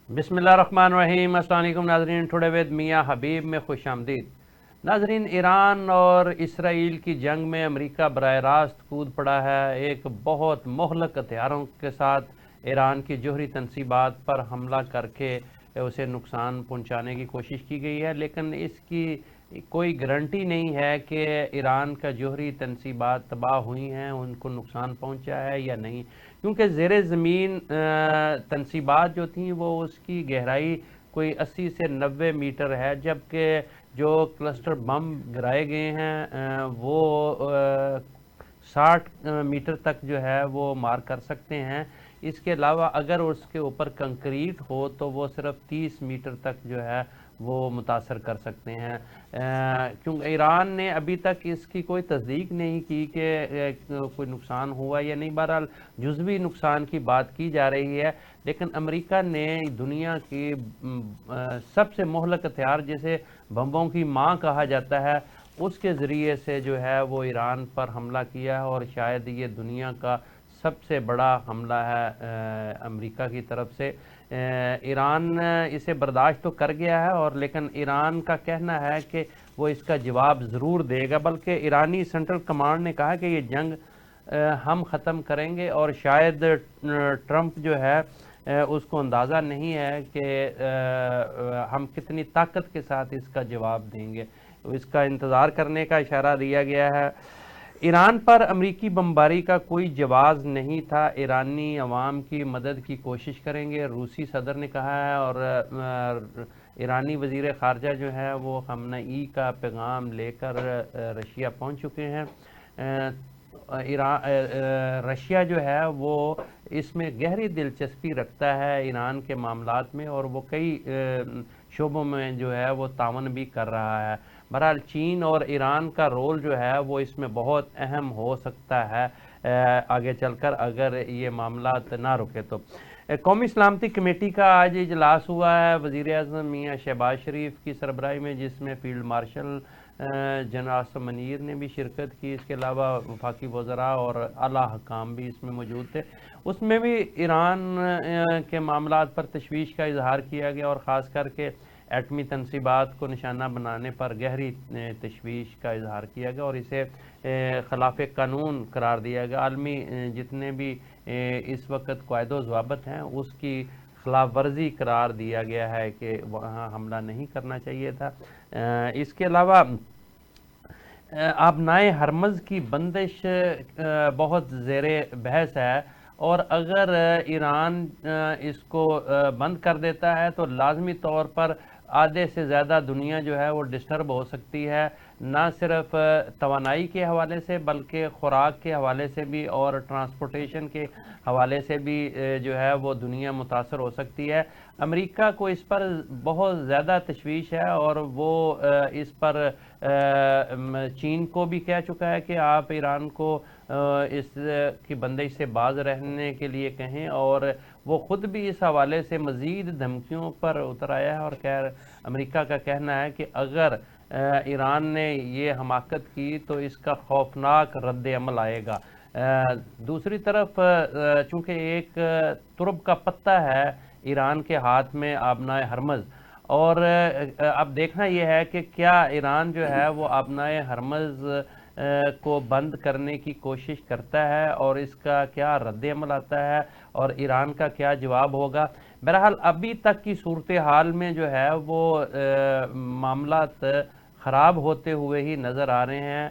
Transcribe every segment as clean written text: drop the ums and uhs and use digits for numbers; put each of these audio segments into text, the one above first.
بسم اللہ الرحمن الرحیم۔ السلام علیکم ناظرین، ٹوڈے ود میاں حبیب میں خوش آمدید۔ ناظرین، ایران اور اسرائیل کی جنگ میں امریکہ براہ راست کود پڑا ہے۔ ایک بہت مہلک ہتھیاروں کے ساتھ ایران کی جوہری تنصیبات پر حملہ کر کے اسے نقصان پہنچانے کی کوشش کی گئی ہے، لیکن اس کی کوئی گارنٹی نہیں ہے کہ ایران کا جوہری تنصیبات تباہ ہوئی ہیں، ان کو نقصان پہنچا ہے یا نہیں، کیونکہ زیر زمین تنصیبات جو تھیں وہ اس کی گہرائی کوئی 80 سے 90 میٹر ہے، جبکہ جو کلسٹر بم گرائے گئے ہیں وہ 60 میٹر تک جو ہے وہ مار کر سکتے ہیں۔ اس کے علاوہ اگر اس کے اوپر کنکریٹ ہو تو وہ صرف 30 میٹر تک جو ہے وہ متاثر کر سکتے ہیں۔ کیونکہ ایران نے ابھی تک اس کی کوئی تصدیق نہیں کی کہ کوئی نقصان ہوا یا نہیں، بہرحال جزوی نقصان کی بات کی جا رہی ہے، لیکن امریکہ نے دنیا کی سب سے مہلک ہتھیار جسے بمبوں کی ماں کہا جاتا ہے اس کے ذریعے سے جو ہے وہ ایران پر حملہ کیا ہے، اور شاید یہ دنیا کا سب سے بڑا حملہ ہے امریکہ کی طرف سے۔ ایران اسے برداشت تو کر گیا ہے، اور لیکن ایران کا کہنا ہے کہ وہ اس کا جواب ضرور دے گا، بلکہ ایرانی سینٹرل کمانڈ نے کہا کہ یہ جنگ ہم ختم کریں گے، اور شاید ٹرمپ جو ہے اس کو اندازہ نہیں ہے کہ ہم کتنی طاقت کے ساتھ اس کا جواب دیں گے، اس کا انتظار کرنے کا اشارہ دیا گیا ہے۔ ایران پر امریکی بمباری کا کوئی جواز نہیں تھا، ایرانی عوام کی مدد کی کوشش کریں گے، روسی صدر نے کہا ہے، اور ایرانی وزیر خارجہ جو ہے وہ خامنہ ای کا پیغام لے کر رشیا پہنچ چکے ہیں۔ رشیا جو ہے وہ اس میں گہری دلچسپی رکھتا ہے ایران کے معاملات میں، اور وہ کئی شعبوں میں جو ہے وہ تعاون بھی کر رہا ہے۔ بہرحال چین اور ایران کا رول جو ہے وہ اس میں بہت اہم ہو سکتا ہے آگے چل کر، اگر یہ معاملات نہ رکے تو۔ قومی سلامتی کمیٹی کا آج اجلاس ہوا ہے وزیر اعظم میاں شہباز شریف کی سربراہی میں، جس میں field marshal general Asim Munir نے بھی شرکت کی۔ اس کے علاوہ وفاقی وزراء اور اعلیٰ حکام بھی اس میں موجود تھے۔ اس میں بھی ایران کے معاملات پر تشویش کا اظہار کیا گیا، اور خاص کر کے ایٹمی تنصیبات کو نشانہ بنانے پر گہری تشویش کا اظہار کیا گیا، اور اسے خلاف قانون قرار دیا گیا۔ عالمی جتنے بھی اس وقت قواعد و ضوابط ہیں اس کی خلاف ورزی قرار دیا گیا ہے کہ وہاں حملہ نہیں کرنا چاہیے تھا۔ اس کے علاوہ آبنائے ہرمز کی بندش بہت زیر بحث ہے، اور اگر ایران اس کو بند کر دیتا ہے تو لازمی طور پر آدھے سے زیادہ دنیا جو ہے وہ ڈسٹرب ہو سکتی ہے، نہ صرف توانائی کے حوالے سے بلکہ خوراک کے حوالے سے بھی، اور ٹرانسپورٹیشن کے حوالے سے بھی جو ہے وہ دنیا متاثر ہو سکتی ہے۔ امریکہ کو اس پر بہت زیادہ تشویش ہے، اور وہ اس پر چین کو بھی کہہ چکا ہے کہ آپ ایران کو اس کی بندش سے باز رہنے کے لیے کہیں، اور وہ خود بھی اس حوالے سے مزید دھمکیوں پر اتر آیا ہے، اور امریکہ کا کہنا ہے کہ اگر ایران نے یہ حماقت کی تو اس کا خوفناک رد عمل آئے گا۔ دوسری طرف چونکہ ایک ترب کا پتہ ہے ایران کے ہاتھ میں آبنائے ہرمز، اور اب دیکھنا یہ ہے کہ کیا ایران جو ہے وہ آبنائے ہرمز کو بند کرنے کی کوشش کرتا ہے، اور اس کا کیا رد عمل آتا ہے، اور ایران کا کیا جواب ہوگا۔ بہرحال ابھی تک کی صورتحال میں جو ہے وہ معاملات خراب ہوتے ہوئے ہی نظر آ رہے ہیں،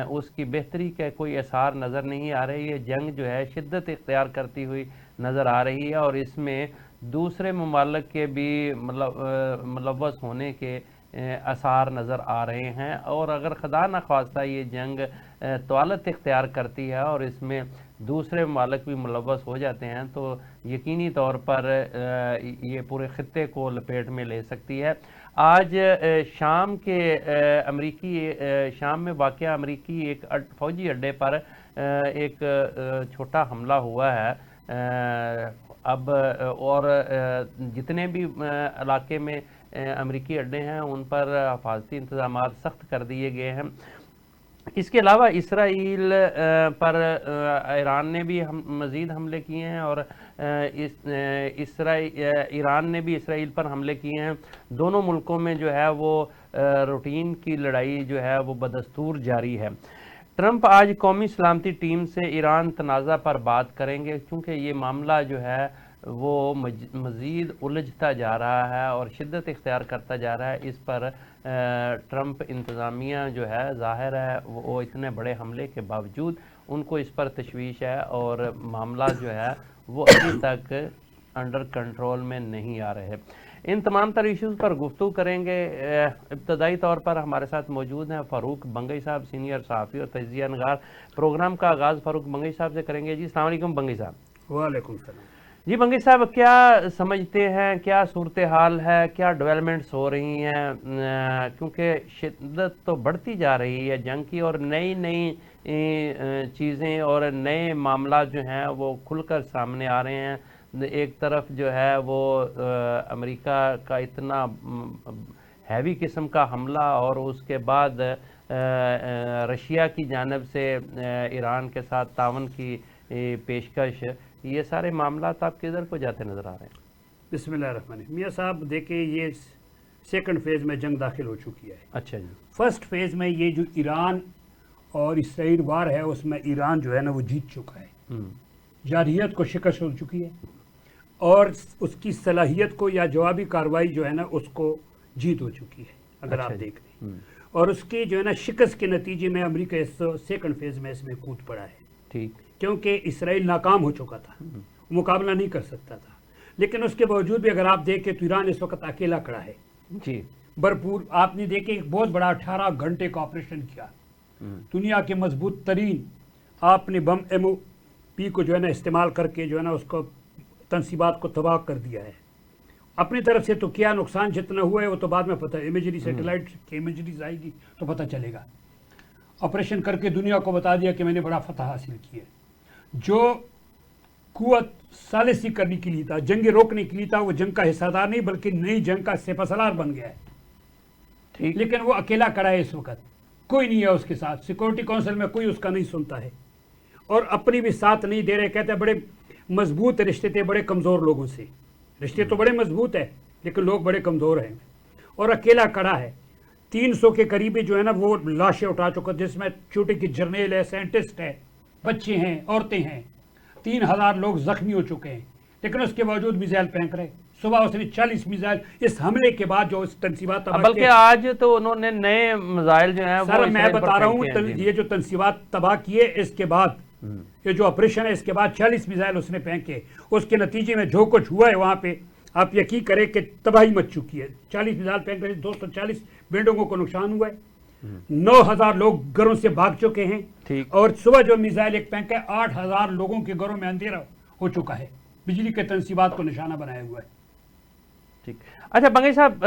اس کی بہتری کے کوئی آثار نظر نہیں آ رہی ہے۔ جنگ جو ہے شدت اختیار کرتی ہوئی نظر آ رہی ہے، اور اس میں دوسرے ممالک کے بھی ملوث ہونے کے آثار نظر آ رہے ہیں، اور اگر خدا نخواستہ یہ جنگ طوالت اختیار کرتی ہے اور اس میں دوسرے ممالک بھی ملوث ہو جاتے ہیں تو یقینی طور پر یہ پورے خطے کو لپیٹ میں لے سکتی ہے۔ آج شام کے شام میں واقع امریکی ایک فوجی اڈے پر ایک چھوٹا حملہ ہوا ہے، اب اور جتنے بھی علاقے میں امریکی اڈے ہیں ان پر حفاظتی انتظامات سخت کر دیے گئے ہیں۔ اس کے علاوہ اسرائیل پر ایران نے بھی مزید حملے کیے ہیں، اور ایران نے بھی اسرائیل پر حملے کیے ہیں۔ دونوں ملکوں میں جو ہے وہ روٹین کی لڑائی جو ہے وہ بدستور جاری ہے۔ ٹرمپ آج قومی سلامتی ٹیم سے ایران تنازع پر بات کریں گے، چونکہ یہ معاملہ جو ہے وہ مزید الجھتا جا رہا ہے اور شدت اختیار کرتا جا رہا ہے۔ اس پر ٹرمپ انتظامیہ جو ہے ظاہر ہے وہ اتنے بڑے حملے کے باوجود ان کو اس پر تشویش ہے، اور معاملہ جو ہے وہ ابھی تک انڈر کنٹرول میں نہیں آ رہے۔ ان تمام تر ایشوز پر گفتگو کریں گے۔ ابتدائی طور پر ہمارے ساتھ موجود ہیں فاروق بنگئی صاحب، سینئر صحافی اور تجزیہ نگار۔ پروگرام کا آغاز فاروق بنگئی صاحب سے کریں گے۔ جی السلام علیکم بنگئی صاحب۔ وعلیکم السلام۔ جی بنگئی صاحب، کیا سمجھتے ہیں، کیا صورتحال ہے، کیا ڈیولپمنٹس ہو رہی ہیں؟ کیونکہ شدت تو بڑھتی جا رہی ہے جنگ کی، اور نئی چیزیں اور نئے معاملات جو ہیں وہ کھل کر سامنے آ رہے ہیں۔ ایک طرف جو ہے وہ امریکہ کا اتنا ہیوی قسم کا حملہ، اور اس کے بعد رشیا کی جانب سے ایران کے ساتھ تعاون کی پیشکش، یہ سارے معاملات آپ کدھر کو جاتے نظر آ رہے ہیں؟ بسم اللہ الرحمن الرحیم۔ میاں صاحب دیکھیں، یہ سیکنڈ فیز میں جنگ داخل ہو چکی ہے۔ اچھا جی۔ فرسٹ فیز میں یہ جو ایران اور اسرائیل وار ہے، اس میں ایران جو ہے نا وہ جیت چکا ہے، جارحیت کو شکست ہو چکی ہے، اور اس کی صلاحیت کو یا جوابی کارروائی جو ہے نا اس کو جیت ہو چکی ہے، اگر آپ دیکھ لیں۔ اور اس کی جو ہے نا شکست کے نتیجے میں امریکہ اس سیکنڈ فیز میں اس میں کود پڑا ہے، ٹھیک، کیونکہ اسرائیل ناکام ہو چکا تھا، مقابلہ نہیں کر سکتا تھا۔ لیکن اس کے باوجود بھی اگر آپ دیکھیں تو ایران اس وقت اکیلا کھڑا ہے، جی بھرپور۔ آپ نے دیکھیں ایک بہت بڑا 18 گھنٹے کا آپریشن کیا، دنیا کے مضبوط ترین آپ نے بم MOP کو جو ہے نا استعمال کر کے جو ہے نا اس کو تنصیبات کو تباہ کر دیا ہے۔ اپنی طرف سے تو کیا نقصان جتنا ہوا ہے وہ تو بعد میں پتہ ہے، امیجری سیٹلائٹ کی امیجریز آئے گی تو پتہ چلے گا۔ آپریشن کر کے دنیا کو بتا دیا کہ میں نے بڑا فتح حاصل کی ہے۔ جو قوت ثالثی کرنے کے لیے تھا، جنگ روکنے کے لیے تھا، وہ جنگ کا حصہ دار نہیں بلکہ نئی جنگ کا سپہ سالار بن گیا ہے، ٹھیک۔ لیکن وہ اکیلا کھڑا ہے اس وقت، کوئی نہیں ہے اس کے ساتھ۔ سیکورٹی کونسل میں کوئی اس کا نہیں سنتا ہے، اور اپنی بھی ساتھ نہیں دے رہے۔ کہتے ہیں بڑے مضبوط رشتے تھے بڑے کمزور لوگوں سے، رشتے تو بڑے مضبوط ہے لیکن لوگ بڑے کمزور ہیں، اور اکیلا کھڑا ہے۔ 300 کے قریبی جو ہے نا وہ لاشیں اٹھا چکا، جس میں چھوٹے کی جرنیل ہے، سائنٹسٹ ہے، بچے ہیں، عورتیں ہیں۔ 3000 لوگ زخمی ہو چکے ہیں، لیکن اس کے باوجود میزائل پھینک رہے۔ صبح اس نے 40 میزائل اس حملے کے بعد جو اس تنصیبات تباہ، بلکہ آج تو انہوں نے نئے میزائل جو ہیں سر میں بتا رہا ہوں، یہ جو تنصیبات تباہ کیے اس کے بعد، یہ جو آپریشن ہے اس کے بعد 40 میزائل اس نے پھینکے۔ اس کے نتیجے میں جو کچھ ہوا ہے وہاں پہ آپ یقین کریں کہ تباہی مچ چکی ہے۔ 40 میزائل پھینک رہے، 240 بلڈنگوں کو نقصان ہوا ہے، 9000 لوگ گھروں سے بھاگ چکے ہیں، اور صبح جو میزائل ایک پھینکا ہے 8000 لوگوں کے گھروں میں اندھیرا ہو چکا ہے، بجلی کے تنصیبات کو نشانہ بنایا ہوا ہے۔ ٹھیک۔ اچھا بنگئی صاحب،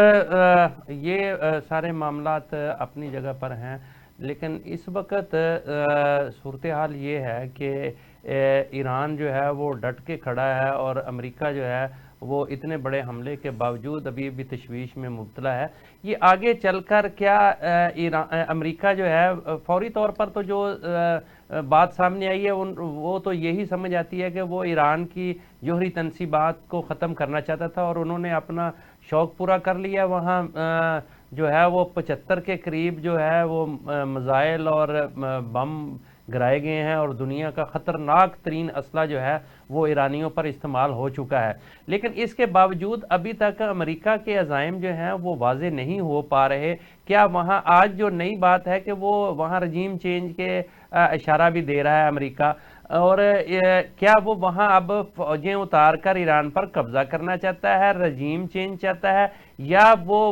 یہ سارے معاملات اپنی جگہ پر ہیں، لیکن اس وقت صورتحال یہ ہے کہ ایران جو ہے وہ ڈٹ کے کھڑا ہے، اور امریکہ جو ہے وہ اتنے بڑے حملے کے باوجود ابھی بھی تشویش میں مبتلا ہے۔ یہ آگے چل کر کیا امریکہ جو ہے فوری طور پر تو جو بات سامنے آئی ہے وہ تو یہی سمجھ آتی ہے کہ وہ ایران کی جوہری تنصیبات کو ختم کرنا چاہتا تھا، اور انہوں نے اپنا شوق پورا کر لیا۔ وہاں جو ہے وہ 75 کے قریب جو ہے وہ میزائل اور بم گرائے گئے ہیں، اور دنیا کا خطرناک ترین اسلحہ جو ہے وہ ایرانیوں پر استعمال ہو چکا ہے۔ لیکن اس کے باوجود ابھی تک امریکہ کے عزائم جو ہیں وہ واضح نہیں ہو پا رہے۔ کیا وہاں آج جو نئی بات ہے کہ وہ وہاں رجیم چینج کے اشارہ بھی دے رہا ہے امریکہ، اور کیا وہ وہاں اب فوجیں اتار کر ایران پر قبضہ کرنا چاہتا ہے، رجیم چینج چاہتا ہے، یا وہ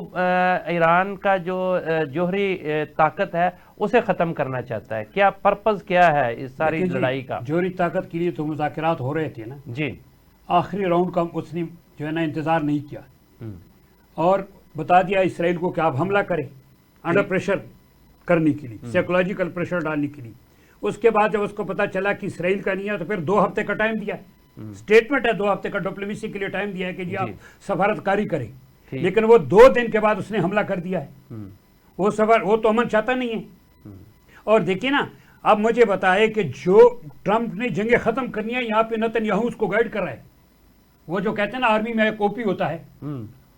ایران کا جو جوہری طاقت ہے اسے ختم کرنا چاہتا ہے؟ کیا پرپز کیا ہے اس ساری لڑائی کا؟ جوہری طاقت کے لیے تو مذاکرات ہو رہے تھے نا جی، آخری راؤنڈ کا اس نے جو ہے نا انتظار نہیں کیا، اور بتا دیا اسرائیل کو کہ آپ حملہ کریں انڈر پریشر کرنے کے لیے، سائیکولوجیکل پریشر ڈالنے کے لیے۔ اس کے بعد جب اس کو پتا چلا کہ اسرائیل کا نہیں ہے تو پھر 2 ہفتے کا ٹائم دیا، سٹیٹمنٹ ہے 2 ہفتے کا، ڈپلومیسی کے لیے ٹائم دیا ہے کہ جی آپ سفارت کاری کریں، لیکن وہ 2 دن کے بعد اس نے حملہ کر دیا ہے۔ وہ تو امن چاہتا نہیں ہے، اور دیکھیے نا اب مجھے بتائے کہ جو ٹرمپ نے جنگیں ختم کرنی ہے یہاں پہ نتن اس کو گائیڈ کر رہا ہے. وہ جو کہتے ہیں نا آرمی میں ایک اوپی ہوتا ہے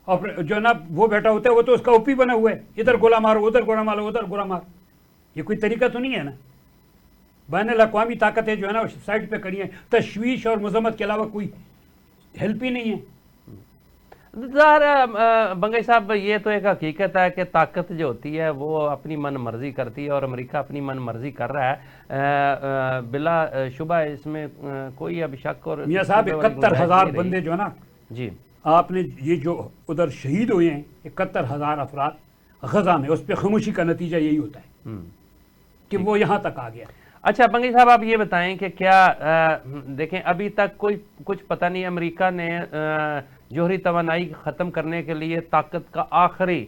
اور جو نا وہ بیٹا ہوتا ہے وہ تو اس کا اوپی بنا ہوا ہے, ادھر گولہ مارو ادھر گولہ مارو ادھر گولہ مار. یہ کوئی طریقہ تو نہیں ہے نا. بین الاقوامی طاقتیں جو ہے نا سائڈ پہ کڑی ہیں, تشویش اور مذمت کے علاوہ کوئی ہیلپ ہی نہیں ہے. ظاہر بنگئی صاحب یہ تو ایک حقیقت ہے کہ طاقت جو ہوتی ہے وہ اپنی من مرضی کرتی ہے اور امریکہ اپنی من مرضی کر رہا ہے, بلا شبہ اس میں کوئی اب شک اور میاں صاحب 71,000 بندے جو ہے نا جی آپ نے یہ جو ادھر شہید ہوئے ہیں 71,000 افراد غزہ میں, اس پہ خاموشی کا نتیجہ یہی ہوتا ہے کہ وہ یہاں تک آ گیا. اچھا بنگئی صاحب آپ یہ بتائیں کہ کیا دیکھیں ابھی تک کوئی کچھ پتہ نہیں, امریکہ نے جوہری توانائی ختم کرنے کے لیے طاقت کا آخری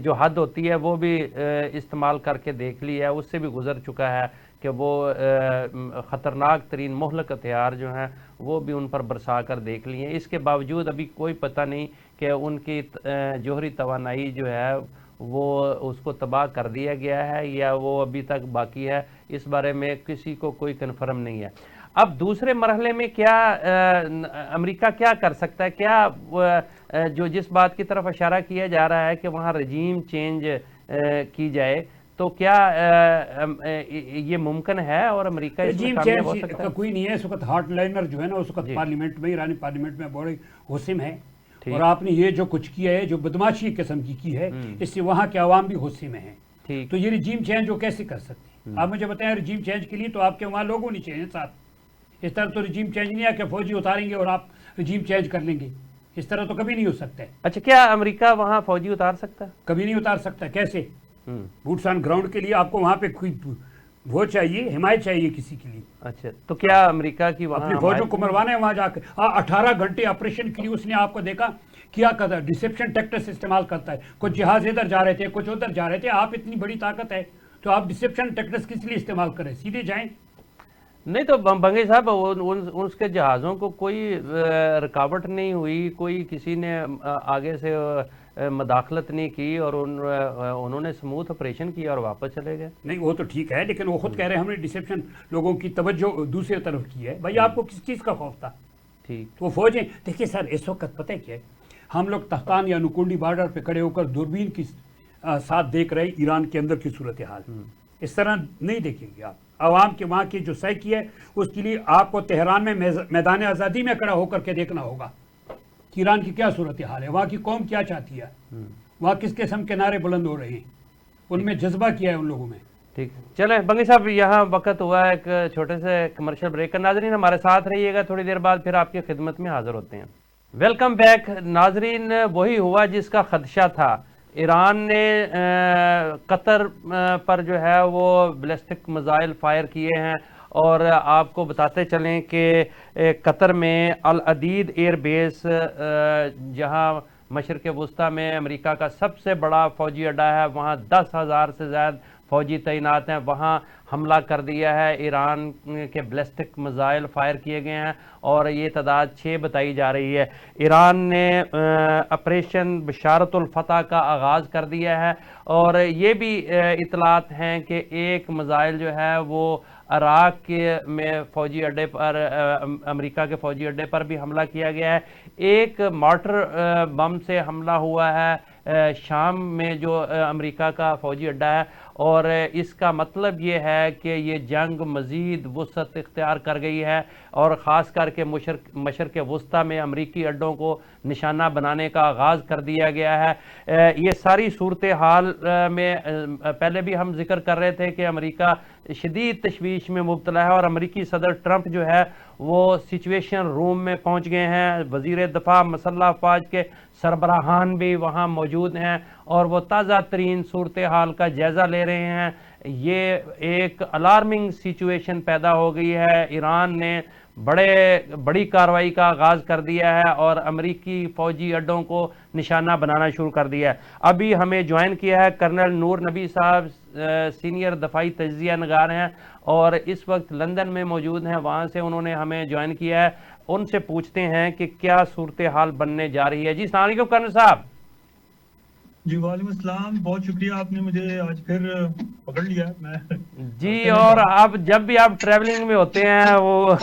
جو حد ہوتی ہے وہ بھی استعمال کر کے دیکھ لی ہے, اس سے بھی گزر چکا ہے کہ وہ خطرناک ترین مہلک ہتھیار جو ہیں وہ بھی ان پر برسا کر دیکھ لی ہیں. اس کے باوجود ابھی کوئی پتہ نہیں کہ ان کی جوہری توانائی جو ہے وہ اس کو تباہ کر دیا گیا ہے یا وہ ابھی تک باقی ہے, اس بارے میں کسی کو کوئی کنفرم نہیں ہے. اب دوسرے مرحلے میں کیا امریکہ کیا کر سکتا ہے, کیا جو جس بات کی طرف اشارہ کیا جا رہا ہے کہ وہاں رجیم چینج کی جائے, تو کیا یہ ممکن ہے اور امریکہ اس میں کامیاب ہو سکتا ہے؟ کوئی نہیں ہے. اس وقت ہارٹ لائنر جو ہے نا اس وقت پارلیمنٹ میں, ایرانی پارلیمنٹ میں بڑے حسم ہے, اور آپ نے یہ جو کچھ کیا ہے جو بدماشی قسم کی ہے, اس سے وہاں کے عوام بھی غصے میں ہیں. تو یہ رجیم چینج وہ کیسے کر سکتے ہیں؟ آپ مجھے بتائیں رجیم چینج کے لیے تو آپ کے وہاں لوگ ہونی چاہیے ساتھ. اس طرح تو رجیم چینج نہیں ہے کہ فوجی اتاریں گے اور آپ رجیم چینج کر لیں گے, اس طرح تو کبھی نہیں ہو سکتا ہے. اچھا کیا امریکہ وہاں فوجی اتار سکتا ہے؟ کبھی نہیں اتار سکتا. کیسے؟ بوٹس آن گراؤنڈ کے لیے آپ کو وہاں پہ کوئی وہ چاہیے, حمایت چاہیے کسی کے لیے. اچھا تو کیا امریکہ کی وہاں اپنی فوجوں کو مروانا ہے وہاں جا کے؟ 18 گھنٹے آپریشن کے لیے اس نے آپ کو دیکھا کیا کرتا ہے, ڈسپشن ٹیکٹس استعمال کرتا ہے. کچھ جہاز ادھر جا رہے تھے کچھ ادھر جا رہے تھے. آپ اتنی بڑی طاقت ہے تو آپ ڈسپشن ٹیکٹس کس لیے استعمال کریں, سیدھے جائیں. نہیں تو بنگئی صاحب اس کے جہازوں کو کوئی رکاوٹ نہیں ہوئی, کوئی کسی نے آگے سے مداخلت نہیں کی اور انہوں نے سموتھ آپریشن کیا اور واپس چلے گئے. نہیں وہ تو ٹھیک ہے, لیکن وہ خود کہہ رہے ہیں ہم نے ڈسپشن لوگوں کی توجہ دوسری طرف کی ہے. بھائی آپ کو کس چیز کا خوف تھا؟ ٹھیک وہ فوجیں دیکھیے سر اس وقت پتہ ہے کیا ہے, ہم لوگ تختان یا نکونڈی بارڈر پہ کھڑے ہو کر دوربین کی ساتھ دیکھ رہے ایران کے اندر کی صورتحال. اس طرح نہیں دیکھیں گے آپ. عوام کے وہاں کی جو سائیکی ہے اس کے لیے آپ کو تہران میں میدان آزادی میں کھڑا ہو کر کے دیکھنا ہوگا کہ ایران کی کیا صورتحال ہے, وہاں کی قوم کیا چاہتی ہے, وہاں کس قسم کے نعرے بلند ہو رہے ہیں, ان میں جذبہ کیا ہے ان لوگوں میں. ٹھیک چلیں بنگئی صاحب, یہاں وقت ہوا ہے ایک چھوٹے سے کمرشل بریک کا. ناظرین ہمارے ساتھ رہیے گا, تھوڑی دیر بعد پھر آپ کی خدمت میں حاضر ہوتے ہیں. Welcome back. ناظرین وہی ہوا جس کا خدشہ تھا. ایران نے قطر پر جو ہے وہ بیلسٹک میزائل فائر کیے ہیں, اور آپ کو بتاتے چلیں کہ قطر میں العدید ایئر بیس جہاں مشرق وسطیٰ میں امریکہ کا سب سے بڑا فوجی اڈا ہے, وہاں 10,000 سے زائد فوجی تعینات ہیں, وہاں حملہ کر دیا ہے. ایران کے بیلسٹک میزائل فائر کیے گئے ہیں اور یہ تعداد 6 بتائی جا رہی ہے. ایران نے آپریشن بشارت الفتح کا آغاز کر دیا ہے, اور یہ بھی اطلاعات ہیں کہ ایک میزائل جو ہے وہ عراق کے میں فوجی اڈے پر, امریکہ کے فوجی اڈے پر بھی حملہ کیا گیا ہے. ایک مارٹر بم سے حملہ ہوا ہے شام میں جو امریکہ کا فوجی اڈا ہے, اور اس کا مطلب یہ ہے کہ یہ جنگ مزید وسعت اختیار کر گئی ہے, اور خاص کر کے مشرق وسطیٰ میں امریکی اڈوں کو نشانہ بنانے کا آغاز کر دیا گیا ہے. یہ ساری صورتحال میں پہلے بھی ہم ذکر کر رہے تھے کہ امریکہ شدید تشویش میں مبتلا ہے, اور امریکی صدر ٹرمپ جو ہے وہ سچویشن روم میں پہنچ گئے ہیں. وزیر دفاع مسلح افواج کے سربراہان بھی وہاں موجود ہیں اور وہ تازہ ترین صورتحال کا جائزہ لے رہے ہیں. یہ ایک الارمنگ سچویشن پیدا ہو گئی ہے. ایران نے بڑی کارروائی کا آغاز کر دیا ہے اور امریکی فوجی اڈوں کو نشانہ بنانا شروع کر دیا ہے. ابھی ہمیں جوائن کیا ہے کرنل نور نبی صاحب, سینئر دفاعی تجزیہ نگار ہیں اور اس وقت لندن میں موجود ہیں. وہاں سے انہوں نے ہمیں جوائن کیا ہے. ان سے پوچھتے ہیں کہ کیا صورتحال بننے جا رہی ہے. جی السلام علیکم کرنل صاحب. جی وعلیکم السلام، بہت شکریہ، آپ نے مجھے آج پھر پکڑ لیا. میں جی، ہفتے میں اور بات. آپ جب بھی آپ ٹریولنگ میں ہوتے ہیں وہ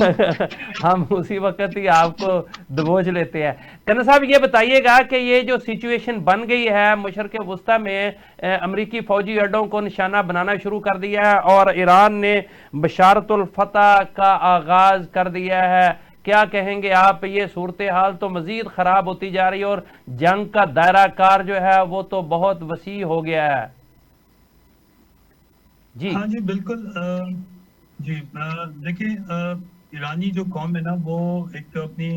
ہم اسی وقت ہی آپ کو دبوچ لیتے ہیں. کنر صاحب یہ بتائیے گا کہ یہ جو سچویشن بن گئی ہے مشرق وسطیٰ میں، امریکی فوجی اڈوں کو نشانہ بنانا شروع کر دیا ہے اور ایران نے بشارت الفتح کا آغاز کر دیا ہے، کیا کہیں گے آپ؟ یہ صورتحال تو مزید خراب ہوتی جا رہی ہے اور جنگ کا دائرہ کار جو ہے وہ تو بہت وسیع ہو گیا ہے. جی ہاں جی بالکل. جی دیکھیں، ایرانی جو قوم ہے نا، وہ ایک اپنی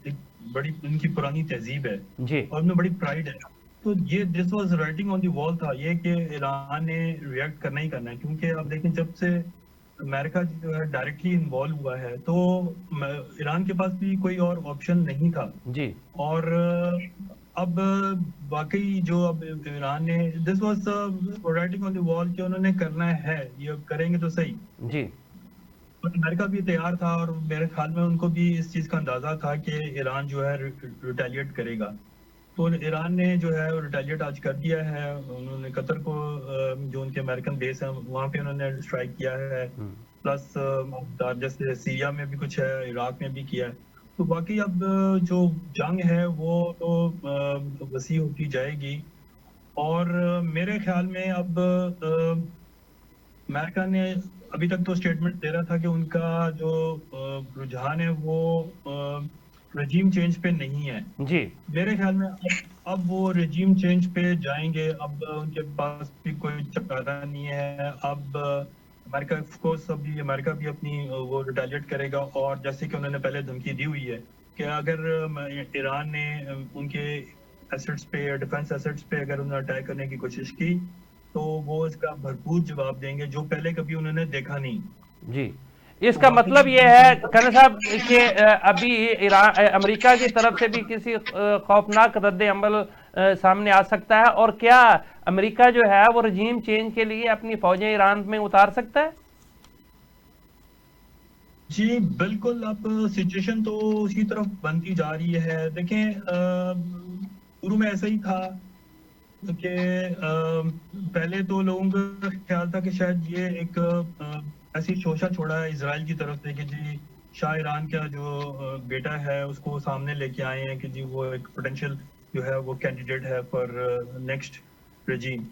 ایک بڑی ان کی پرانی تہذیب ہے جی اور ان میں بڑی پرائڈ ہے. تو یہ دس واز رائٹنگ آن دی وال تھا یہ کہ ایران نے ریئیکٹ کرنا ہی کرنا ہے، کیونکہ اب دیکھیں جب سے امریکہ جو ہے ڈائریکٹلی انوالو ہوا ہے تو ایران کے پاس بھی کوئی اور آپشن نہیں تھا. جی اور اب واقعی جو اب ایران نے دس واز رائٹنگ آن دی وال کہ انہوں نے کرنا ہے، یہ کریں گے تو صحیح. جی اور امریکہ بھی تیار تھا اور میرے خیال میں ان کو بھی اس چیز کا اندازہ تھا کہ ایران جو ہے ریٹیلیٹ کرے گا. تو ایران نے جو ہے ریٹیلیٹ آج کر دیا ہے. انہوں نے قطر کو جو ان کے امریکن بیس ہیں وہاں پہ انہوں نے اسٹرائک کیا ہے، پلس جیسے سیریا میں بھی کچھ ہے، عراق میں بھی کیا ہے. تو باقی اب جو جنگ ہے وہ تو وسیع ہوتی جائے گی. اور میرے خیال میں اب امریکہ نے ابھی تک تو اسٹیٹمنٹ دے رہا تھا کہ ان کا جو رجحان ہے وہ رجیم چینج پہ نہیں ہے. جی میرے خیال میں اب وہ رجیم چینج پہ جائیں گے. اب ان کے پاس بھی کوئی چارہ نہیں ہے. اب امریکہ آف کورس ابھی امریکہ بھی اپنی وہ ریٹیلیٹ کرے گا، اور جیسے کہ انہوں نے پہلے دھمکی دی ہوئی ہے کہ اگر ایران نے ان کے ایسٹس پہ، ڈیفینس ایسٹس پہ اگر انہوں نے اٹیک کرنے کی کوشش کی تو وہ اس کا بھرپور جواب دیں گے، جو پہلے کبھی انہوں نے دیکھا نہیں. جی اس تو کا واقعی مطلب یہ ہے کنر صاحب کہ ابھی امریکہ کی طرف سے بھی کسی خوفناک رد عمل سامنے آ سکتا ہے، اور کیا امریکہ جو ہے وہ رجیم چینج کے لیے اپنی فوجیں ایران میں اتار سکتا ہے؟ جی بالکل. اب سچویشن تو اسی طرف بنتی جا رہی ہے. دیکھیں شروع میں ایسا ہی تھا کہ پہلے تو لوگوں کا خیال تھا کہ شاید یہ ایک ایسی شوشہ چھوڑا ہے اسرائیل کی طرف سے کہ جی شاہ ایران کا جو بیٹا ہے اس کو سامنے لے کے آئے ہیں کہ جی وہ ایک پوٹینشیل جو ہے وہ کینڈیڈیٹ ہے فار نیکسٹ رجیم.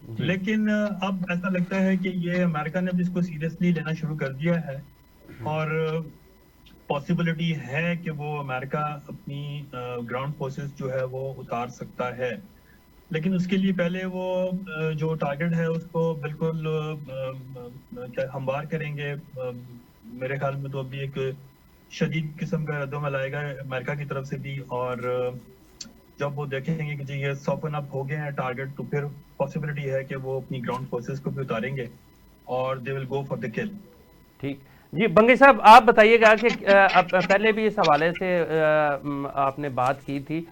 جی لیکن اب ایسا لگتا ہے کہ یہ امریکہ نے بھی اس کو سیریسلی لینا شروع کر دیا ہے، اور پاسبلٹی ہے کہ وہ امریکہ اپنی گراؤنڈ فورسز جو ہے وہ اتار سکتا ہے. لیکن اس کے لیے پہلے وہ جو ٹارگٹ ہے اس کو بالکل ہموار کریں گے. میرے خیال میں تو ابھی ایک شدید قسم کا رد عمل آئے گا امریکہ کی طرف سے بھی، اور جب وہ دیکھیں گے کہ جی یہ سافن اپ ہو گئے ہیں ٹارگٹ تو پھر پاسبلٹی ہے کہ وہ اپنی گراؤنڈ فورسز کو بھی اتاریں گے اور دے ول گو فار دا کل. ٹھیک. جی بنگی صاحب آپ بتائیے گا کہ پہلے بھی اس حوالے سے آپ نے بات کی تھی،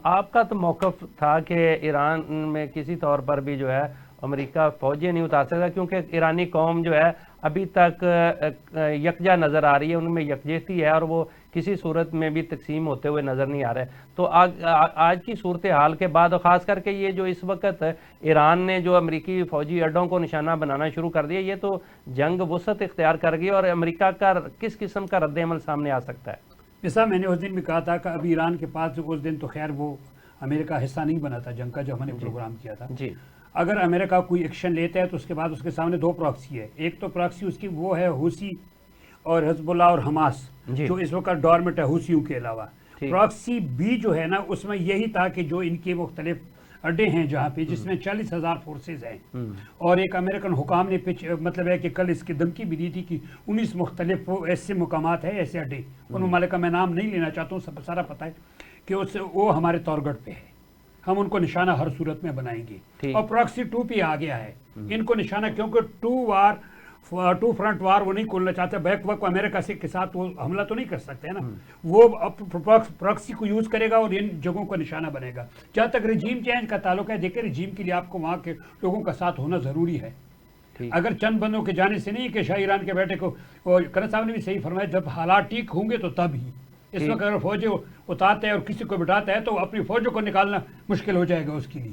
آپ کا تو موقف تھا کہ ایران میں کسی طور پر بھی جو ہے امریکہ فوجیں نہیں اتار سکتا، کیونکہ ایرانی قوم جو ہے ابھی تک یکجا نظر آ رہی ہے، ان میں یکجہتی ہے اور وہ کسی صورت میں بھی تقسیم ہوتے ہوئے نظر نہیں آ رہے. تو آج کی صورتحال کے بعد، اور خاص کر کے یہ جو اس وقت ایران نے جو امریکی فوجی اڈوں کو نشانہ بنانا شروع کر دیا، یہ تو جنگ وسعت اختیار کر گئی، اور امریکہ کا کس قسم کا رد عمل سامنے آ سکتا ہے؟ جیسا میں نے اس دن بھی کہا تھا کہ ابھی ایران کے پاس اس دن تو خیر وہ امریکہ حصہ نہیں بنا تھا جنگ کا جو ہم نے پروگرام کیا تھا. جی اگر امریکہ کوئی ایکشن لیتا ہے تو اس کے بعد اس کے سامنے دو پراکسی ہے. ایک تو پراکسی اس کی وہ ہے حوثی اور حزب اللہ اور حماس، جی جو اس وقت ڈورمنٹ ہے حوثیوں کے علاوہ. پراکسی بی جو ہے نا اس میں یہی تھا کہ جو ان کے مختلف اڈے ہیں جہاں پہ جس میں 40,000 فورسز ہیں، اور ایک امریکن حکام نے مطلب ہے کہ کل اس کی دھمکی بھی دی تھی کہ 19 مختلف ایسے مقامات ہیں، ایسے اڈے، ان ممالک کا میں نام نہیں لینا چاہتا ہوں، سب سارا پتہ ہے کہ وہ ہمارے تورگڑھ پہ ہے، ہم ان کو نشانہ ہر صورت میں بنائیں گے. اور پراکسی 2 پہ آ گیا ہے ان کو نشانہ، کیونکہ 2 فرنٹ وار وہ نہیں کھولنا چاہتے. بیک وقت امریکہ کے ساتھ وہ حملہ تو نہیں کر سکتے نا، وہ پراکسی کو یوز کرے گا اور ان جگہوں کو نشانہ بنے گا. جہاں تک رجیم چینج کا تعلق ہے، دیکھیں رجیم کے لیے آپ کو وہاں کے لوگوں کا ساتھ ہونا ضروری ہے. اگر چند بندوں کے جانے سے نہیں کہ شاہ ایران کے بیٹے کو، اور کرن صاحب نے بھی صحیح فرمایا، جب حالات ٹھیک ہوں گے تو تب ہی. اس وقت اگر فوجیں اتارتے ہیں اور کسی کو بٹھاتا ہے تو اپنی فوجوں کو نکالنا مشکل ہو جائے گا اس کے لیے.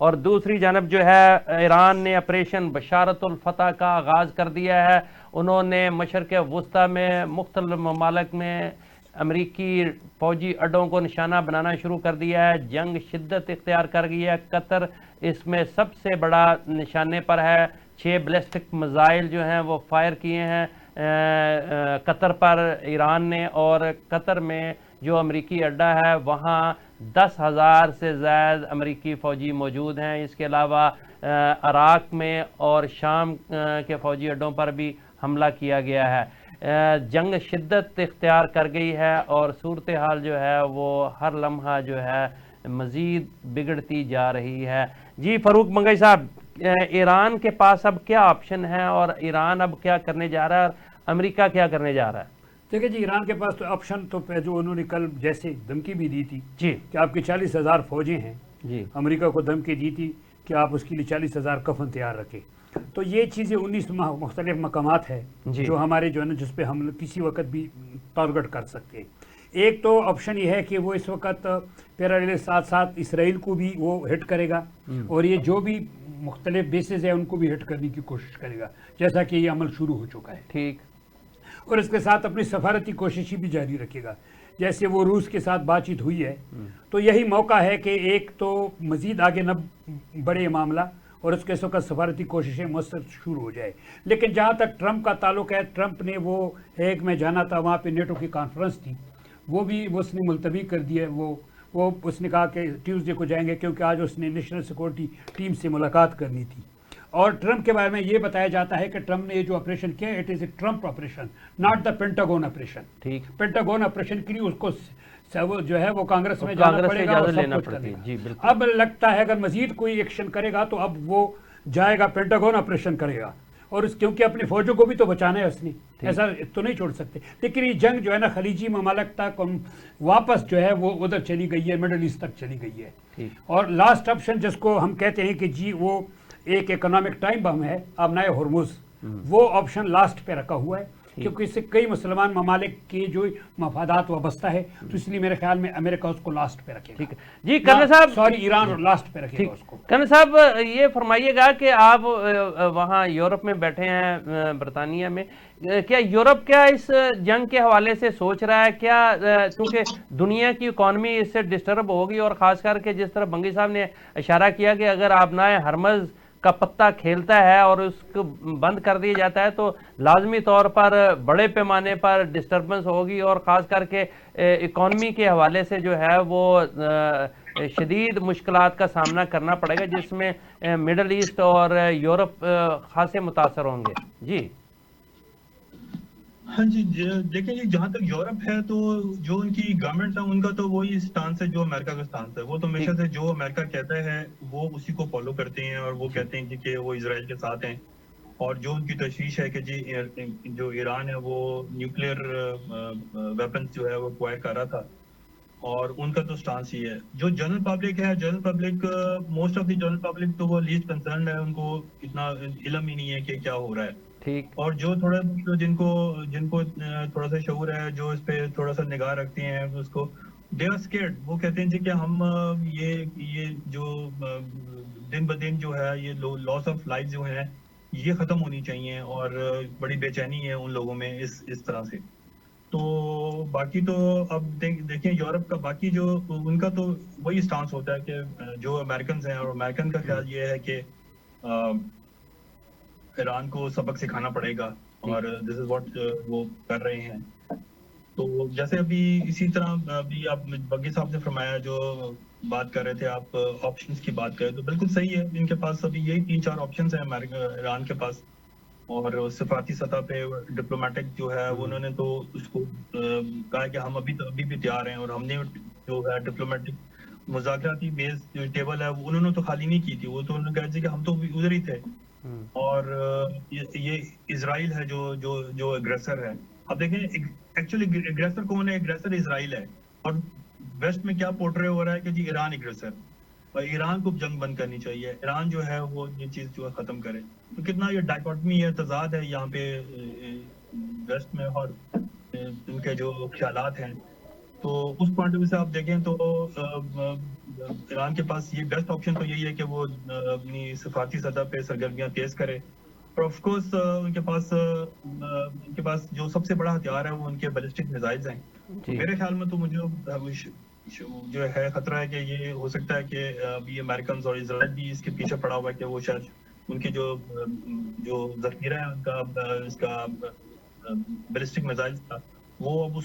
اور دوسری جانب جو ہے ایران نے آپریشن بشارت الفتح کا آغاز کر دیا ہے. انہوں نے مشرق وسطیٰ میں مختلف ممالک میں امریکی فوجی اڈوں کو نشانہ بنانا شروع کر دیا ہے. جنگ شدت اختیار کر گئی ہے. قطر اس میں سب سے بڑا نشانے پر ہے. 6 بیلسٹک میزائل جو ہیں وہ فائر کیے ہیں قطر پر ایران نے, اور قطر میں جو امریکی اڈہ ہے وہاں 10,000 سے زائد امریکی فوجی موجود ہیں. اس کے علاوہ عراق میں اور شام کے فوجی اڈوں پر بھی حملہ کیا گیا ہے. جنگ شدت اختیار کر گئی ہے اور صورتحال جو ہے وہ ہر لمحہ جو ہے مزید بگڑتی جا رہی ہے. جی فاروق منگئی صاحب, ایران کے پاس اب کیا آپشن ہے اور ایران اب کیا کرنے جا رہا ہے اور امریکہ کیا کرنے جا رہا ہے؟ دیکھیں جی, ایران کے پاس تو آپشن تو جو انہوں نے کل جیسے دھمکی بھی دی تھی جی کہ آپ کے 40,000 فوجیں ہیں, جی امریکہ کو دھمکی دی تھی کہ آپ اس کے لیے 40,000 کفن تیار رکھیں. تو یہ چیزیں 19 مختلف مقامات ہے جی. جو ہمارے جو ہے نا جس پہ ہم کسی وقت بھی ٹارگٹ کر سکتے ہیں. ایک تو آپشن یہ ہے کہ وہ اس وقت پیرالل ساتھ ساتھ اسرائیل کو بھی وہ ہٹ کرے گا اور یہ جو بھی مختلف بیسز ہیں ان کو بھی ہٹ کرنے کی کوشش کرے گا, جیسا کہ یہ عمل شروع ہو چکا ہے. ٹھیک. اور اس کے ساتھ اپنی سفارتی کوششیں بھی جاری رکھے گا. جیسے وہ روس کے ساتھ بات چیت ہوئی ہے تو یہی موقع ہے کہ ایک تو مزید آگے نہ بڑھے معاملہ اور اس کے وقت سفارتی کوششیں مؤثر شروع ہو جائے. لیکن جہاں تک ٹرمپ کا تعلق ہے, ٹرمپ نے وہ ایک میں جانا تھا, وہاں پہ نیٹو کی کانفرنس تھی, وہ بھی اس نے ملتوی کر دی ہے. وہ اس نے کہا کہ ٹیوزڈے کو جائیں گے کیونکہ آج اس نے نیشنل سیکورٹی ٹیم سے ملاقات کرنی تھی. اور ٹرمپ کے بارے میں یہ بتایا جاتا ہے کہ ٹرمپ نے یہ جو آپریشن کیا, it is a Trump operation, not the Pentagon operation. ٹھیک. پینٹاگون آپریشن کے لیے اس کو جو ہے وہ کانگریس میں جانا پڑے گا اور سب کچھ کرے گا. جی بالکل. اب لگتا ہے اگر مزید کوئی ایکشن کرے گا تو اب وہ جائے گا پینٹاگون آپریشن کرے گا, اور کیونکہ اپنی فوجوں کو بھی تو بچانا ہے اس نے, ایسا تو نہیں چھوڑ سکتے. لیکن یہ جنگ جو ہے نا خلیجی ممالک تک واپس جو ہے وہ ادھر چلی گئی ہے, مڈل ایسٹ تک چلی گئی ہے. اور لاسٹ آپشن جس کو ہم کہتے ہیں کہ جی وہ ایک اکنامک ٹائم بم ہے, اب نئے ہرمز, وہ آپشن لاسٹ پہ رکھا ہوا ہے کیونکہ اس سے کئی مسلمان ممالک کے جو مفادات وابستہ ہے, تو اس لیے میرے خیال میں امریکہ اس کو لاسٹ پہ رکھے گا. جی کرنے صاحب, سوری ایران لاسٹ پہ رکھے گا اس کو. کرنے صاحب یہ فرمائیے گا کہ آپ وہاں یورپ میں بیٹھے ہیں, برطانیہ میں, کیا یورپ کیا اس جنگ کے حوالے سے سوچ رہا ہے کیا, کیونکہ دنیا کی اکانومی اس سے ڈسٹرب ہوگی, اور خاص کر کے جس طرح بنگی صاحب نے اشارہ کیا کہ اگر آبنائے ہرمز کا پتہ کھیلتا ہے اور اس کو بند کر دیا جاتا ہے تو لازمی طور پر بڑے پیمانے پر ڈسٹربنس ہوگی, اور خاص کر کے اکانومی کے حوالے سے جو ہے وہ شدید مشکلات کا سامنا کرنا پڑے گا, جس میں مڈل ایسٹ اور یورپ خاصے متاثر ہوں گے. جی ہاں جی, دیکھیں جی جہاں تک یورپ ہے تو جو ان کی گورنمنٹ ہے ان کا تو وہی سٹانس ہے جو امریکہ کا سٹانس ہے. وہ تو ہمیشہ سے جو امریکہ کہتا ہے وہ اسی کو فالو کرتے ہیں, اور وہ کہتے ہیں کہ وہ اسرائیل کے ساتھ ہیں. اور جو ان کی تشویش ہے کہ جی جو ایران ہے وہ نیوکلیئر ویپنز جو ہے وہ ایکوائر کر رہا تھا, اور ان کا تو سٹانس ہی ہے. جو جنرل پبلک ہے, general public most of the general public تو وہ لیسٹ کنسرنڈ ہے, ان کو اتنا علم ہی نہیں ہے کہ کیا ہو رہا ہے. ٹھیک. اور جو تھوڑا جن کو تھوڑا سا شعور ہے, جو اس پہ تھوڑا سا نگاہ رکھتے ہیں, اس کو دے آر اسکیئرڈ. وہ کہتے ہیں جی کہ ہم یہ جو دن بدن جو ہے یہ لاس آف لائف جو ہے یہ ختم ہونی چاہیے, اور بڑی بے چینی ہے ان لوگوں میں اس طرح سے. تو باقی تو اب دیکھیں یورپ کا باقی جو ان کا تو وہی سٹانس ہوتا ہے کہ جو امریکنز ہیں, اور امریکن کا خیال یہ ہے کہ ایران کو سبق سکھانا پڑے گا, اور دس از واٹ وہ کر رہے ہیں. تو جیسے ابھی اسی طرح ابھی آپ بگی صاحب نے فرمایا, جو بات کر رہے تھے آپ آپشنز کی بات کریں, تو بالکل صحیح ہے. ان کے پاس ابھی یہی 3-4 آپشنز ہیں ایران کے پاس, اور سفارتی سطح پہ ڈپلومیٹک جو ہے انہوں نے تو اس کو کہا کہ ہم ابھی بھی تیار ہیں, اور ہم نے جو ہے ڈپلومیٹک مذاکراتی بیس جو ٹیبل ہے انہوں نے تو خالی نہیں کی تھی, وہ تو انہوں نے کہا کہ ہم تو ادھر ہی تھے. اور یہ اسرائیل ہے جو اگریسر ہے. اب دیکھیں ایکچولی اگریسر کون ہے, اگریسر اسرائیل ہے, اور ویسٹ میں کیا پورٹرے ہو رہا ہے کہ جی ایران اگریسر, اور ایران کو جنگ بند کرنی چاہیے, ایران جو ہے وہ یہ چیز جو ہے ختم کرے. تو کتنا یہ ڈائکوٹمی ہے, تضاد ہے یہاں پہ ویسٹ میں, اور ان کے جو خیالات ہیں تو اس پوائنٹ آف ویو سے آپ دیکھیں تو ایران کے پاس یہ بیسٹ آپشن تو یہی ہے کہ وہ اپنی سفارتی سطح پہ سرگرمیاں تیز کرے، اور آف کورس ان کے پاس جو سب سے بڑا ہتھیار ہے وہ ان کے بیلسٹک میزائلز ہیں. تو میرے خیال میں تو مجھے جو ہے خطرہ ہے کہ یہ ہو سکتا ہے کہ ابھی امریکنز اور اسرائیل بھی اس کے پیچھے پڑا ہوا ہے کہ وہ شاید ان کے جو ذخیرہ ہے ان کا اس کا بیلسٹک میزائلز کا، وہ اب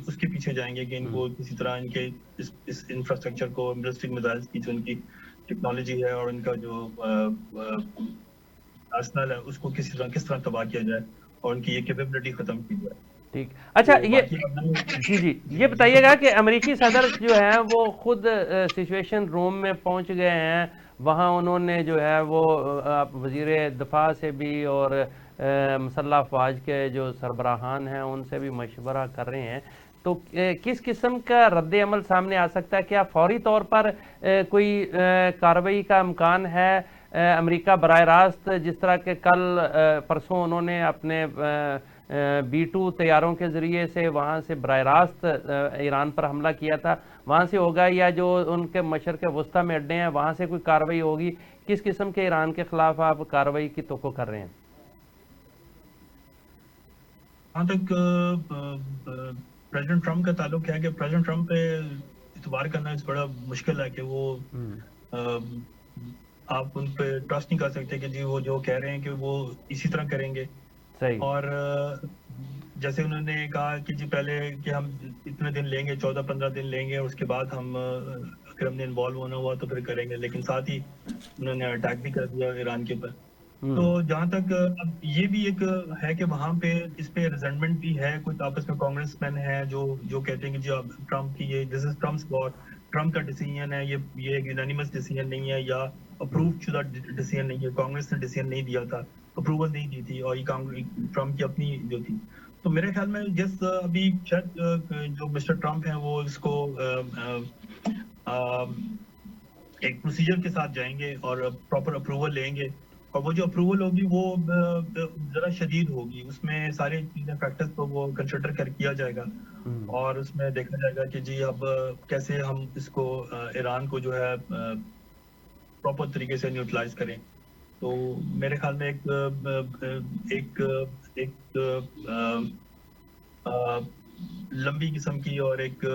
اس کے پیچھے جائیں گے کہ ان کو کسی طرح ان کے اس انفراسٹرکچر کو بیلسٹک میزائلز کی جو ان کی ٹیکنالوجی ہے اور ان کا جو آرسنل ہے اس کو کس طرح تباہ کیا جائے اور ان کی یہ کیپیبلٹی ختم کی جائے. ٹھیک. اچھا جی یہ بتائیے گا کہ امریکی صدر جو ہیں وہ خود سچویشن روم میں پہنچ گئے ہیں، وہاں انہوں نے جو ہے وہ وزیر دفاع سے بھی اور مسلح افواج کے جو سربراہان ہیں ان سے بھی مشورہ کر رہے ہیں، تو کس قسم کا رد عمل سامنے آ سکتا ہے؟ کیا فوری طور پر کوئی کارروائی کا امکان ہے؟ امریکہ براہ راست جس طرح کہ کل پرسوں انہوں نے اپنے B-2 طیاروں کے ذریعے سے وہاں سے براہ راست ایران پر حملہ کیا تھا، وہاں سے ہوگا، یا جو ان کے مشرق وسطیٰ میں اڈے ہیں وہاں سے کوئی کارروائی ہوگی؟ کس قسم کے ایران کے خلاف آپ کارروائی کی توقع کر رہے ہیں؟ جہاں تک پریزیڈنٹ ٹرمپ کا تعلق ہے کہ پریزیڈنٹ ٹرمپ پہ اعتبار کرنا اس بڑا مشکل ہے کہ وہ آپ ان پہ ٹرسٹ نہیں کر سکتے کہ جی وہ جو کہہ رہے ہیں کہ وہ اسی طرح کریں گے. اور جیسے انہوں نے کہا کہ جی پہلے کہ ہم اتنے دن لیں گے، 14-15 دن لیں گے، اس کے بعد اگر ہم نے انوالو ہونا ہوا تو پھر کریں گے، لیکن ساتھ ہی انہوں نے اٹیک بھی کر دیا ایران کے اوپر. تو جہاں تک اب یہ بھی ایک ہے کہ وہاں پہ اس پہ ریزنٹمنٹ بھی ہے، کچھ آپس میں کانگریس مین ہیں جو کہتے ہیں کہ جی ٹرمپ کی یہ دس از ٹرمپس وار، ٹرمپ کا ڈیسیژن ہے، یہ ایک یونانیمس ڈیسیژن نہیں ہے یا اپروو شدہ ڈیسیژن نہیں ہے، کانگریس نے ڈیسیژن نہیں دیا تھا، اپروول نہیں دی تھی، اور یہ ٹرمپ کی اپنی جو تھی. تو میرے خیال میں ابھی شاید جو مسٹر ٹرمپ ہیں وہ اس کو ایک پروسیجر کے ساتھ جائیں گے اور پراپر اپروول لیں گے، اور وہ جو اپروول ہوگی وہ ذرا شدید ہوگی، اس میں سارے چیزیں فیکٹرز کو وہ کنسیڈر کیا جائے گا، اور اس میں دیکھا جائے گا کہ جی اب کیسے ہم اس کو ایران کو جو ہے پراپر طریقے سے نیوٹرلائز کریں. تو میرے خیال میں ایک لمبی قسم کی اور ایک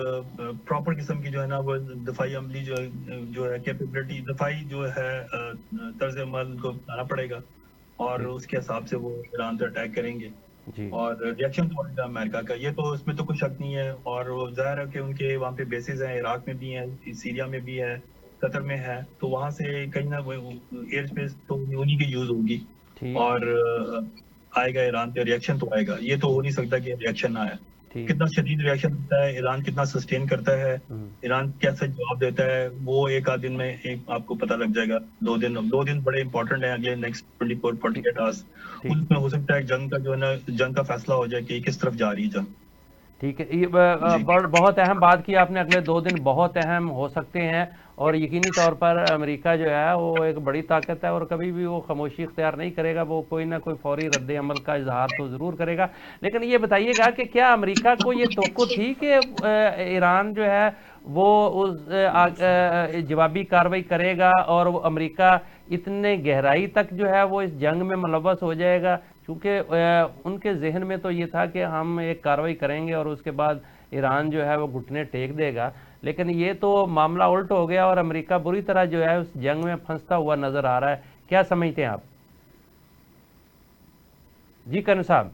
پراپر قسم کی جو ہے نا وہ دفاعی عملی جو ہے کیپیبلٹی، دفاعی جو ہے طرز عمل کو بنانا پڑے گا، اور اس کے حساب سے وہ ایران پہ اٹیک کریں گے. اور ریئیکشن تو ہوگا امریکہ کا، یہ تو اس میں تو کوئی شک نہیں ہے. اور ظاہر ہے کہ ان کے وہاں پہ بیسز ہیں، عراق میں بھی ہیں، سیریا میں بھی ہے، قطر میں ہے، تو وہاں سے کہیں نہ ایئر اسپیس تو انہیں کی یوز ہوگی، اور آئے گا ایران پہ ریئیکشن تو آئے گا. یہ تو ہو نہیں سکتا کہ ریئیکشن نہ آئے. کتنا شدید ریئیکشن ہوتا ہے، ایران کتنا سسٹین کرتا ہے، ایران کیسا جواب دیتا ہے، وہ ایک آدھ دن میں آپ کو پتہ لگ جائے گا. 2 دن بڑے امپورٹنٹ ہیں، اگلے نیکسٹ 24-48 آورس، ان میں ہو سکتا ہے جنگ کا جو ہے نا جنگ کا فیصلہ ہو جائے کہ کس طرف جا رہی ہے جنگ. ٹھیک ہے، یہ بہت اہم بات کی آپ نے، اگلے 2 دن بہت اہم ہو سکتے ہیں، اور یقینی طور پر امریکہ جو ہے وہ ایک بڑی طاقت ہے، اور کبھی بھی وہ خاموشی اختیار نہیں کرے گا، وہ کوئی نہ کوئی فوری رد عمل کا اظہار تو ضرور کرے گا. لیکن یہ بتائیے گا کہ کیا امریکہ کو یہ توقع تھی کہ ایران جو ہے وہ جوابی کارروائی کرے گا، اور وہ امریکہ اتنے گہرائی تک جو ہے وہ اس جنگ میں ملوث ہو جائے گا؟ کیونکہ ان کے ذہن میں تو یہ تھا کہ ہم ایک کارروائی کریں گے اور اس کے بعد ایران جو ہے وہ گھٹنے ٹیک دے گا، لیکن یہ تو معاملہ الٹ ہو گیا اور امریکہ بری طرح جو ہے اس جنگ میں پھنستا ہوا نظر آ رہا ہے. کیا سمجھتے ہیں آپ؟ جی کرن صاحب.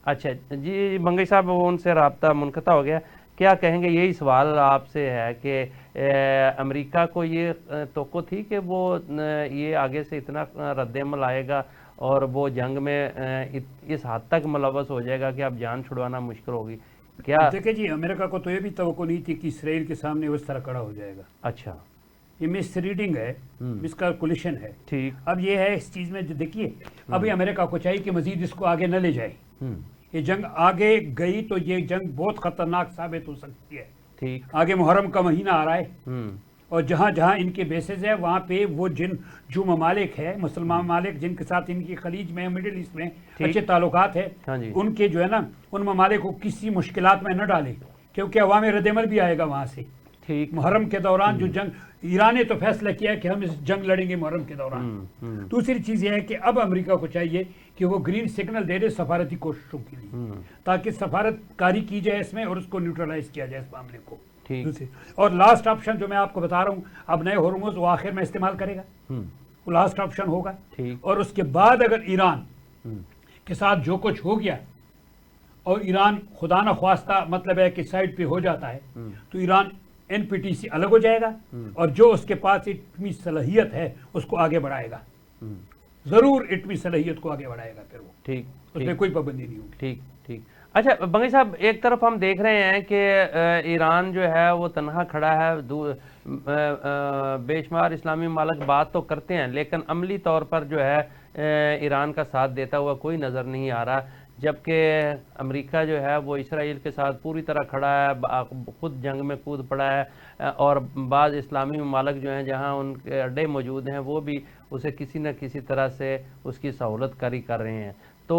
اچھا جی منگئی صاحب، وہ ان سے رابطہ منقطع ہو گیا. کیا کہیں گے؟ یہی سوال آپ سے ہے کہ امریکہ کو یہ توقع تھی کہ وہ یہ آگے سے اتنا رد عمل آئے گا اور وہ جنگ میں اس حد تک ملوث ہو جائے گا کہ اب جان چھڑوانا مشکل ہوگی؟ کیا دیکھیں جی، امریکہ کو تو یہ بھی توقع نہیں تھی کہ اسرائیل کے سامنے اس طرح کھڑا ہو جائے گا. اچھا، یہ مس ریڈنگ ہے، مس کیلکولیشن ہے. ٹھیک. اب یہ ہے اس چیز میں جو دیکھیے، ابھی امریکہ کو چاہیے کہ مزید اس کو آگے نہ لے جائے. یہ جنگ آگے گئی تو یہ جنگ بہت خطرناک ثابت ہو سکتی ہے. ٹھیک. آگے محرم کا مہینہ آ رہا ہے، اور جہاں جہاں ان کے بیسز ہے وہاں پہ وہ جو ممالک ہے مسلمان ممالک جن کے ساتھ ان کی خلیج میں مڈل ایسٹ میں اچھے تعلقات ہے ہاں جی ان کے جو ہے نا ان ممالک کو کسی مشکلات میں نہ ڈالے، کیونکہ عوام رد عمل بھی آئے گا وہاں سے۔ ٹھیک محرم کے دوران جو جنگ، ایران نے تو فیصلہ کیا ہے کہ ہم اس جنگ لڑیں گے محرم کے دوران۔ دوسری چیز یہ ہے کہ اب امریکہ کو چاہیے کہ وہ گرین سگنل دے دے سفارتی کوششوں کے لیے، تاکہ سفارت کاری کی جائے اس میں اور اس کو نیوٹرلائز کیا جائے اس معاملے کو۔ ٹھیک اور لاسٹ آپشن جو میں آپ کو بتا رہا ہوں، اب نئے ہرمز وہ آخر میں استعمال کرے گا، وہ لاسٹ آپشن ہوگا۔ ٹھیک اور اس کے بعد اگر ایران کے ساتھ جو کچھ ہو گیا اور ایران خدا نہ خواستہ مطلب ہے کہ سائڈ پہ ہو جاتا ہے، تو ایران NPT سے الگ ہو جائے گا اور جو اس کے پاس ایٹمی صلاحیت ہے اس کو آگے بڑھائے گا، ضرور ایٹمی صلاحیت کو آگے بڑھائے گا، پھر وہ ٹھیک اس میں کوئی پابندی نہیں ہوگی۔ ٹھیک ٹھیک اچھا بنگی صاحب، ایک طرف ہم دیکھ رہے ہیں کہ ایران جو ہے وہ تنہا کھڑا ہے، بے شمار اسلامی ممالک بات تو کرتے ہیں لیکن عملی طور پر جو ہے ایران کا ساتھ دیتا ہوا کوئی نظر نہیں آ رہا، جبکہ امریکہ جو ہے وہ اسرائیل کے ساتھ پوری طرح کھڑا ہے، خود جنگ میں کود پڑا ہے، اور بعض اسلامی ممالک جو ہیں جہاں ان کے اڈے موجود ہیں وہ بھی اسے کسی نہ کسی طرح سے اس کی سہولت کاری کر رہے ہیں۔ تو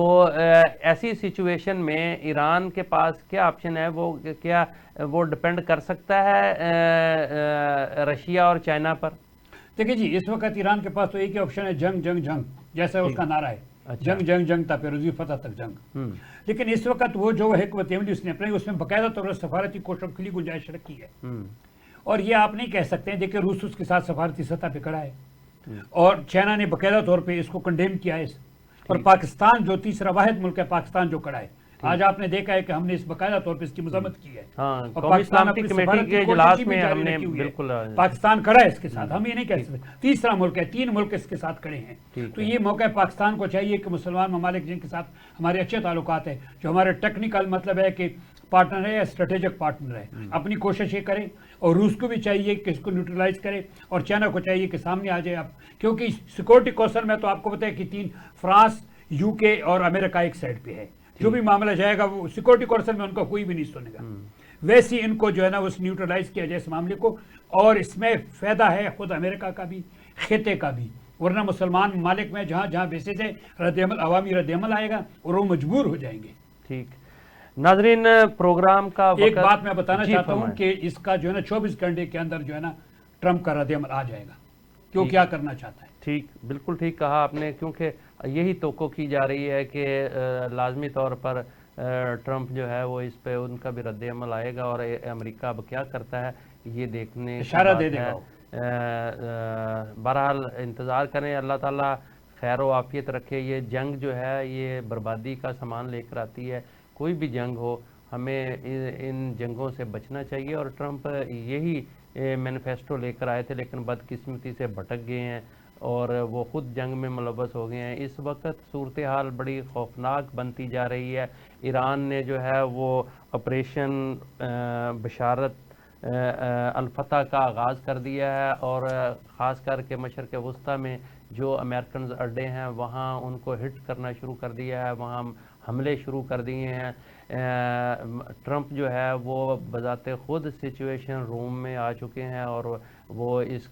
ایسی سچویشن میں ایران کے پاس کیا آپشن ہے؟ وہ ڈپینڈ کر سکتا ہے رشیا اور چائنا پر؟ دیکھیں جی، اس وقت ایران کے پاس تو ایک ہی آپشن ہے، جنگ جنگ جنگ، جیسا اس کا نعرہ ہے، جنگ جنگ جنگ تا پیروزی فتح تک جنگ۔ لیکن اس وقت وہ جو حکمت عملی اس نے اپنائی اس میں باقاعدہ طور پر سفارتی کوششوں کے لیے گنجائش رکھی ہے، اور یہ آپ نہیں کہہ سکتے ہیں۔ دیکھیں روس اس کے ساتھ سفارتی سطح پہ کھڑا ہے اور چائنا نے باقاعدہ طور پہ اس کو کنڈیم کیا ہے، اور پاکستان جو تیسرا واحد ملک ہے پاکستان جو کھڑا ہے، آج آپ نے دیکھا ہے کہ ہم نے اس باقاعدہ طور پہ اس کی مذمت کی ہے، اور پاکستان اپنی سفارتی کوشش بھی جاری رکھی ہوئی ہے، پاکستان کھڑا ہے اس کے ساتھ، ہم یہ نہیں کہہ سکتے تیسرا ملک ہے، 3 ملک اس کے ساتھ کھڑے ہیں۔ تو یہ موقع پاکستان کو چاہیے کہ مسلمان ممالک جن کے ساتھ ہمارے اچھے تعلقات ہیں، جو ہمارے ٹیکنیکل مطلب ہے کہ پارٹنر ہے یا اسٹریٹجک پارٹنر ہے، اپنی کوشش یہ کرے، اور روس کو بھی چاہیے کہ اس کو نیوٹرلائز کرے، اور چائنا کو چاہیے کہ سامنے آ جائے۔ کیونکہ سیکورٹی کونسل میں تو آپ کو پتہ ہے کہ 3 فرانس، UK اور امریکہ ایک سائڈ پہ ہے، جو بھی معاملہ جائے گا وہ سیکورٹی کونسل میں ان کا کوئی بھی نہیں سنے گا۔ ویسے ان کو جو ہے نا اس نیوٹرلائز کیا جائے اس معاملے کو، اور اس میں فائدہ ہے خود امریکہ کا بھی، خطے کا بھی، ورنہ مسلمان ممالک میں جہاں جہاں بیسز ہے رد عمل، عوامی رد عمل آئے گا اور وہ مجبور ہو جائیں گے۔ ٹھیک ناظرین، پروگرام کا ایک بات میں بتانا چاہتا ہوں کہ اس کا جو ہے نا 24 گھنٹے کے اندر جو ہے نا ٹرمپ کا رد عمل آ جائے گا کہ وہ کیا کرنا چاہتا ہے۔ ٹھیک، بالکل ٹھیک کہا آپ نے، کیونکہ یہی توقع کی جا رہی ہے کہ لازمی طور پر ٹرمپ جو ہے وہ اس پہ ان کا بھی رد عمل آئے گا، اور امریکہ اب کیا کرتا ہے یہ دیکھنے اشارہ دے دے گا۔ بہرحال انتظار کریں، اللہ تعالیٰ خیر و عافیت رکھے۔ یہ جنگ جو ہے یہ بربادی کا سامان لے کر آتی ہے، کوئی بھی جنگ ہو ہمیں ان جنگوں سے بچنا چاہیے، اور ٹرمپ یہی مینیفیسٹو لے کر آئے تھے لیکن بدقسمتی سے بھٹک گئے ہیں اور وہ خود جنگ میں ملوث ہو گئے ہیں۔ اس وقت صورتحال بڑی خوفناک بنتی جا رہی ہے۔ ایران نے جو ہے وہ آپریشن بشارت الفتح کا آغاز کر دیا ہے، اور خاص کر کے مشرق وسطیٰ میں جو امریکنز اڈے ہیں وہاں ان کو ہٹ کرنا شروع کر دیا ہے، وہاں حملے شروع کر دیے ہیں۔ ٹرمپ جو ہے وہ بذات خود سچویشن روم میں آ چکے ہیں اور وہ اس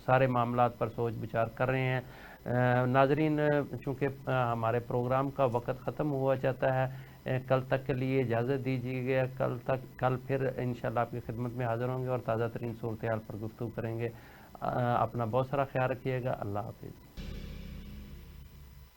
سارے معاملات پر سوچ بچار کر رہے ہیں۔ ناظرین، چونکہ ہمارے پروگرام کا وقت ختم ہوا جاتا ہے، کل تک کے لیے اجازت دیجیے گا۔ کل پھر انشاءاللہ آپ کی خدمت میں حاضر ہوں گے اور تازہ ترین صورتحال پر گفتگو کریں گے۔ اپنا بہت سارا خیال رکھیے گا۔ اللہ حافظ۔